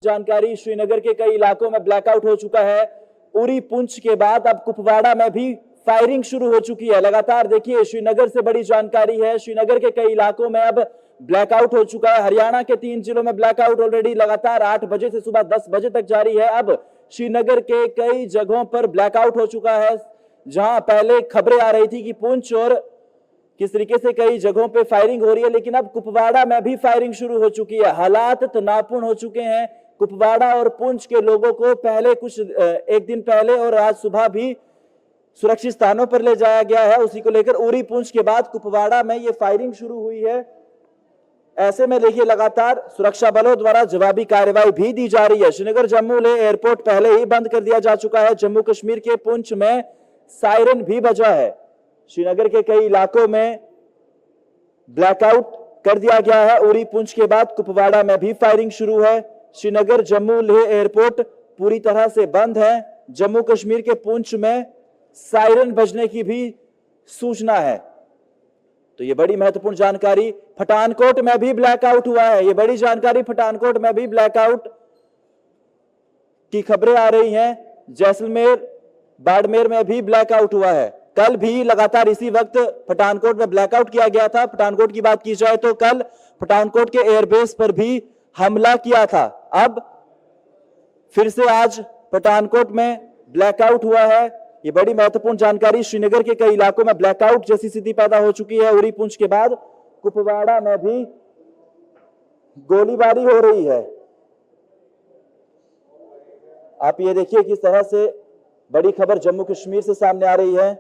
जानकारी, श्रीनगर के कई इलाकों में ब्लैकआउट हो चुका है। उरी पुंछ के बाद अब कुपवाड़ा में भी फायरिंग शुरू हो चुकी है। लगातार देखिए, श्रीनगर से बड़ी जानकारी है, श्रीनगर के कई इलाकों में अब ब्लैकआउट हो चुका है। हरियाणा के 3 जिलों में ब्लैकआउट ऑलरेडी लगातार 8 बजे से सुबह 10 बजे तक जारी है। अब श्रीनगर के कई जगहों पर ब्लैकआउट हो चुका है। जहां पहले खबरें आ रही थी कि पुंछ और किस तरीके से कई जगहों पे फायरिंग हो रही है, लेकिन अब कुपवाड़ा में भी फायरिंग शुरू हो चुकी है। हालात तनावपूर्ण हो चुके हैं। कुपवाड़ा और पुंछ के लोगों को पहले एक दिन पहले और आज सुबह भी सुरक्षित स्थानों पर ले जाया गया है। उसी को लेकर उरी पुंछ के बाद कुपवाड़ा में ये फायरिंग शुरू हुई है। ऐसे में देखिए, लगातार सुरक्षा बलों द्वारा जवाबी कार्रवाई भी दी जा रही है। श्रीनगर जम्मू ले एयरपोर्ट पहले ही बंद कर दिया जा चुका है। जम्मू कश्मीर के पुंछ में सायरन भी बजा है। श्रीनगर के कई इलाकों में ब्लैकआउट कर दिया गया है। उरी पुंछ के बाद कुपवाड़ा में भी फायरिंग शुरू है। श्रीनगर जम्मू लेह एयरपोर्ट पूरी तरह से बंद है। जम्मू कश्मीर के पुंछ में सायरन बजने की भी सूचना है। तो ये बड़ी महत्वपूर्ण जानकारी। पठानकोट में भी ब्लैकआउट हुआ है। ये बड़ी जानकारी, पठानकोट में भी ब्लैकआउट की खबरें आ रही हैं। जैसलमेर, बाड़मेर में भी ब्लैकआउट हुआ है। कल भी लगातार इसी वक्त पठानकोट में ब्लैकआउट किया गया था। पठानकोट की बात की जाए तो कल पठानकोट के एयरबेस पर भी हमला किया था। अब फिर से आज पठानकोट में ब्लैकआउट हुआ है। ये बड़ी महत्वपूर्ण जानकारी। श्रीनगर के कई इलाकों में ब्लैकआउट जैसी स्थिति पैदा हो चुकी है। उरी पुंछ के बाद कुपवाड़ा में भी गोलीबारी हो रही है। आप ये देखिए किस तरह से बड़ी खबर जम्मू कश्मीर से सामने आ रही है।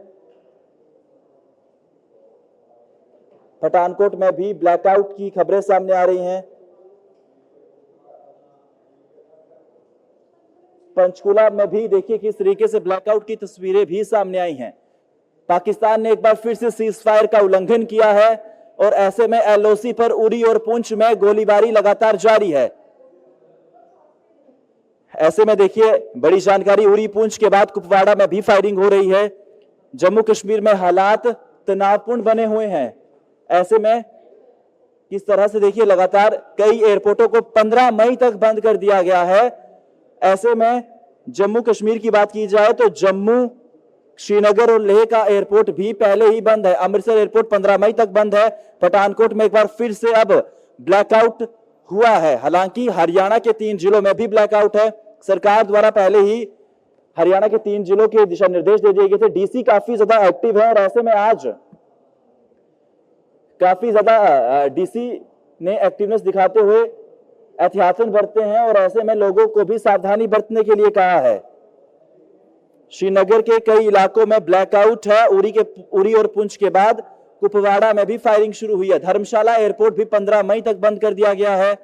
पठानकोट में भी ब्लैकआउट की खबरें सामने आ रही हैं। पंचकुला में भी देखिए किस तरीके से ब्लैकआउट की तस्वीरें भी सामने आई हैं। पाकिस्तान ने एक बार फिर से सीजफायर का उल्लंघन किया है और ऐसे में एलओसी पर उरी और पुंछ में गोलीबारी लगातार जारी है। ऐसे में देखिए, बड़ी जानकारी, उरी पुंछ के बाद कुपवाड़ा में भी फायरिंग हो रही है। जम्मू कश्मीर में हालात तनावपूर्ण बने हुए हैं। ऐसे में किस तरह से देखिए, लगातार कई एयरपोर्टों को 15 मई तक बंद कर दिया गया है। ऐसे में जम्मू कश्मीर की बात की जाए तो जम्मू, श्रीनगर और लेह का एयरपोर्ट भी पहले ही बंद है। अमृतसर एयरपोर्ट 15 मई तक बंद है। पठानकोट में एक बार फिर से अब ब्लैकआउट हुआ है। हालांकि हरियाणा के 3 जिलों में भी ब्लैकआउट है। सरकार द्वारा पहले ही हरियाणा के 3 जिलों के दिशा निर्देश दे दिए गए थे। डीसी काफी ज्यादा एक्टिव है और ऐसे में आज काफी ज्यादा डीसी ने एक्टिवनेस दिखाते हुए एहतियातन बरते हैं और ऐसे में लोगों को भी सावधानी बरतने के लिए कहा है। श्रीनगर के कई इलाकों में ब्लैकआउट है। उरी और पुंछ के बाद कुपवाड़ा में भी फायरिंग शुरू हुई है। धर्मशाला एयरपोर्ट भी 15 मई तक बंद कर दिया गया है।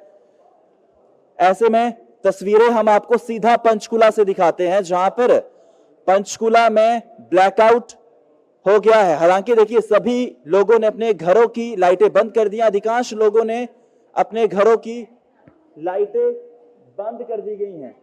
ऐसे में तस्वीरें हम आपको सीधा पंचकुला से दिखाते हैं, जहां पर पंचकुला में ब्लैकआउट हो गया है। हालांकि देखिए, सभी लोगों ने अपने घरों की लाइटें बंद कर दी। अधिकांश लोगों ने अपने घरों की लाइटें बंद कर दी गई हैं।